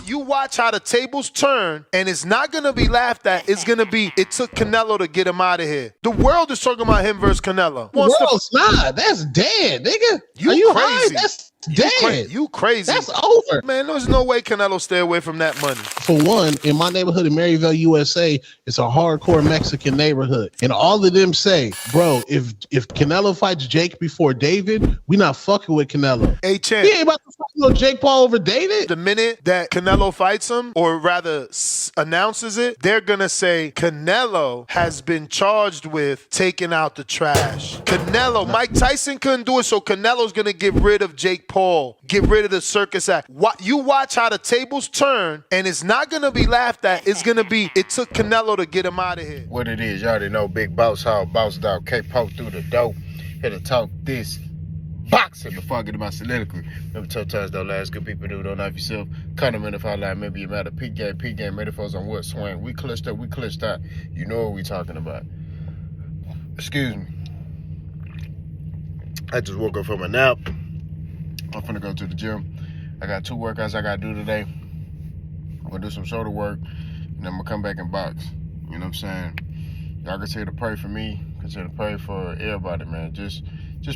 You watch how the tables turn, and it's not going to be laughed at. It's going to be, it took Canelo to get him out of here. The world is talking about him versus Canelo. The world's not. That's dead, nigga. Are you crazy? High? That's dead. You crazy. That's over. Man, there's no way Canelo stay away from that money. For one, in my neighborhood in Maryville, USA, it's a hardcore Mexican neighborhood. And all of them say, bro, if Canelo fights Jake before David, we not fucking with Canelo. Hey, Champ. He ain't about to fight no Jake Paul over David. The minute that Canelo fights him, or rather announces it, they're going to say Canelo has been charged with taking out the trash. Canelo, Mike Tyson couldn't do it, so Canelo's going to get rid of Jake Paul, get rid of the circus act. You watch how the tables turn, and it's not going to be laughed at. It's going to be, it took Canelo to get him out of here. What it is, y'all already know, Big Boss Hog, Boss Dog, K-Poke through the dope. Here to talk this boxing before I get to my soliloquy. Remember, tough times don't last. Good people do. Don't knife yourself. Kind of if I lie, maybe you matter. Peak game, metaphors on what swing. We clutched up. You know what we talking about. Excuse me. I just woke up from a nap. I'm finna go to the gym. I got 2 workouts I gotta do today. I'm gonna do some shoulder work, and then I'm gonna come back and box. You know what I'm saying? Y'all consider to pray for me. Consider to pray for everybody, man. Just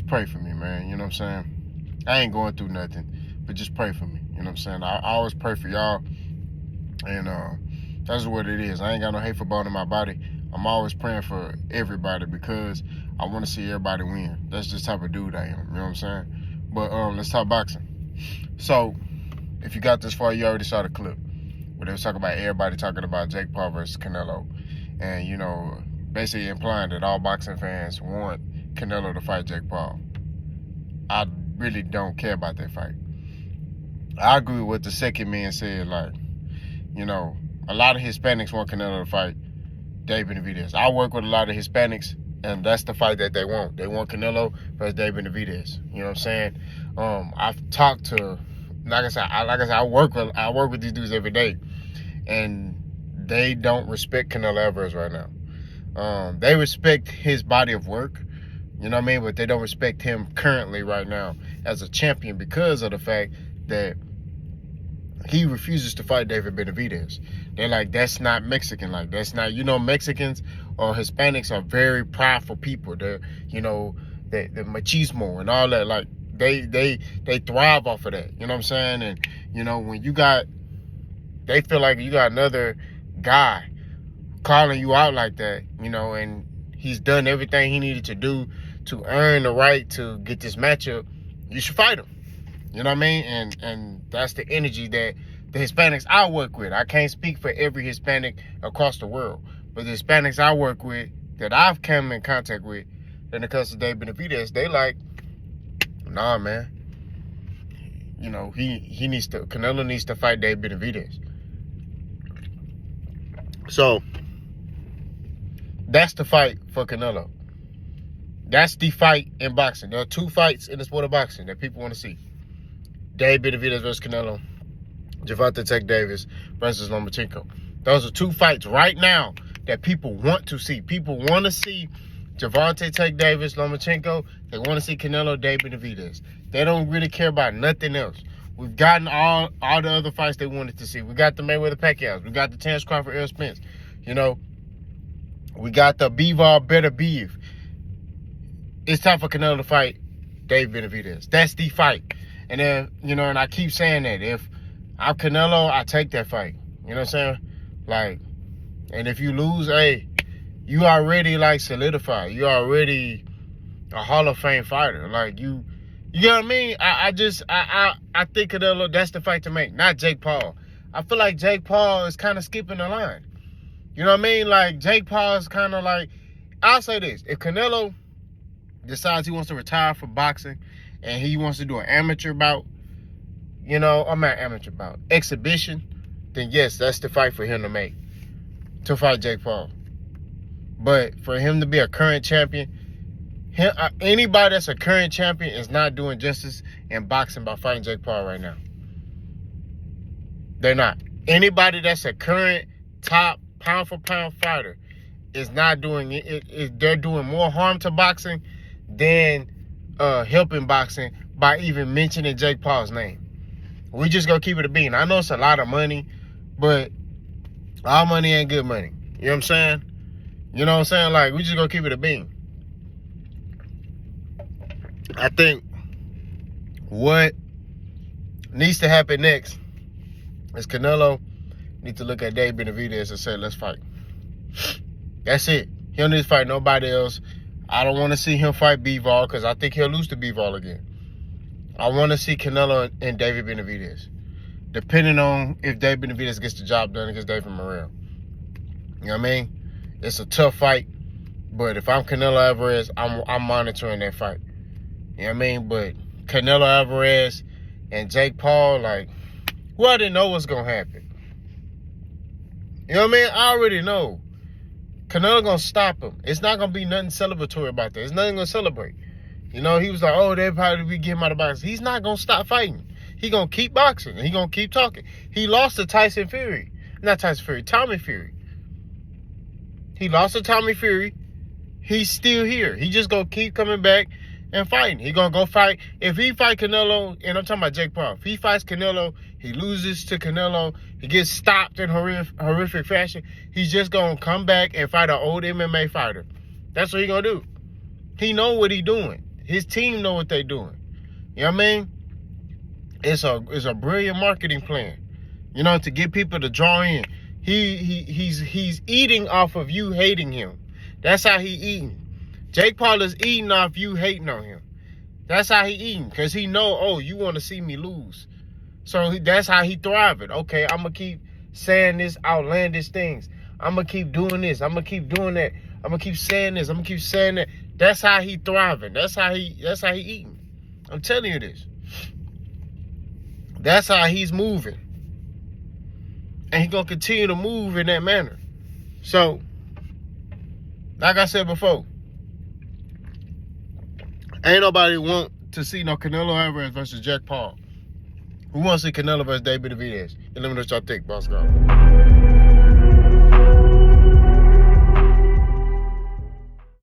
pray for me, man. You know what I'm saying? I ain't going through nothing, but just pray for me. You know what I'm saying? I always pray for y'all, and that's what it is. I ain't got no hateful bone in my body. I'm always praying for everybody because I want to see everybody win. That's just the type of dude I am. You know what I'm saying? But let's talk boxing. So, if you got this far, you already saw the clip where they was talking about everybody talking about Jake Paul versus Canelo, and you know, basically implying that all boxing fans want Canelo to fight Jake Paul. I really don't care about that fight. I agree with what the second man said. Like, you know, a lot of Hispanics want Canelo to fight David Benavidez. I work with a lot of Hispanics, and that's the fight that they want. They want Canelo versus David Benavidez. You know what I'm saying? I've talked to, like I said, I work with these dudes every day, and they don't respect Canelo Alvarez right now. They respect his body of work, you know what I mean? But they don't respect him currently right now as a champion because of the fact that he refuses to fight David Benavidez. They're like, that's not Mexican. Like, that's not, you know, Mexicans or Hispanics are very prideful people. They're, you know, the machismo and all that. Like, they thrive off of that. You know what I'm saying? And, you know, when they feel like you got another guy calling you out like that, you know, and he's done everything he needed to do to earn the right to get this matchup, you should fight him. You know what I mean? And that's the energy that the Hispanics I work with. I can't speak for every Hispanic across the world, but the Hispanics I work with, that I've come in contact with, when it comes to David Benavidez, they like, nah, man. You know, Canelo needs to fight David Benavidez. So, that's the fight for Canelo. That's the fight in boxing. There are 2 fights in the sport of boxing that people want to see. David Benavidez versus Canelo. Gervonta Tech Davis versus Lomachenko. Those are 2 fights right now that people want to see. People want to see Gervonta Tech Davis, Lomachenko. They want to see Canelo, David Benavidez. They don't really care about nothing else. We've gotten all the other fights they wanted to see. We got the Mayweather Pacquiao. We got the Terence Crawford, Errol Spence. You know, we got the Bivol Better Beef. It's time for Canelo to fight David Benavidez. That's the fight. And then, you know, and I keep saying that. If I'm Canelo, I take that fight. You know what I'm saying? Like, and if you lose, hey, you already, like, solidified. You already a Hall of Fame fighter. Like, you know what I mean? I think Canelo, that's the fight to make, not Jake Paul. I feel like Jake Paul is kind of skipping the line. You know what I mean? Like, Jake Paul is kind of like, I'll say this. If Canelo decides he wants to retire from boxing and he wants to do an amateur bout, you know, I'm not amateur bout, exhibition, then yes, that's the fight for him to make, to fight Jake Paul. But for him to be a current champion, anybody that's a current champion is not doing justice in boxing by fighting Jake Paul right now. They're not. Anybody that's a current top pound for pound fighter is not doing it. They're doing more harm to boxing than helping boxing by even mentioning Jake Paul's name. We just gonna keep it a bean. I know it's a lot of money, but all money ain't good money. You know what I'm saying? You know what I'm saying? Like, we just gonna keep it a bean. I think what needs to happen next is Canelo needs to look at Dave Benavidez and say, let's fight. That's it. He don't need to fight nobody else. I don't want to see him fight Bivol because I think he'll lose to Bivol again. I want to see Canelo and David Benavidez, depending on if David Benavidez gets the job done against David Morrell. You know what I mean? It's a tough fight, but if I'm Canelo Alvarez, I'm monitoring that fight. You know what I mean? But Canelo Alvarez and Jake Paul, like, well, I didn't know what's going to happen. You know what I mean? I already know. Canelo going to stop him. It's not going to be nothing celebratory about that. It's nothing going to celebrate. You know, he was like, oh, they'll probably be getting him out of boxing. He's not going to stop fighting. He going to keep boxing. He going to keep talking. He lost to Tyson Fury. Not Tyson Fury, Tommy Fury. He lost to Tommy Fury. He's still here. He just going to keep coming back and fighting. He going to go fight. If he fight Canelo, and I'm talking about Jake Paul, if he fights Canelo, he loses to Canelo, he gets stopped in horrific fashion, he's just going to come back and fight an old MMA fighter. That's what he going to do. He know what he doing. His team know what they doing. You know what I mean? It's a brilliant marketing plan. You know, to get people to draw in. He's eating off of you hating him. That's how he eating. Jake Paul is eating off you hating on him. That's how he eating. Because he know, oh, you want to see me lose. So that's how he thriving. Okay, I'm going to keep saying this outlandish things. I'm going to keep doing this. I'm going to keep doing that. I'm going to keep saying this. I'm going to keep saying that. That's how he thriving. That's how he eating. I'm telling you this. That's how he's moving. And he's going to continue to move in that manner. So, like I said before, ain't nobody want to see no Canelo Alvarez versus Jack Paul. We want to see Canelo versus David Benavidez. And let me know what y'all think, boss. Go.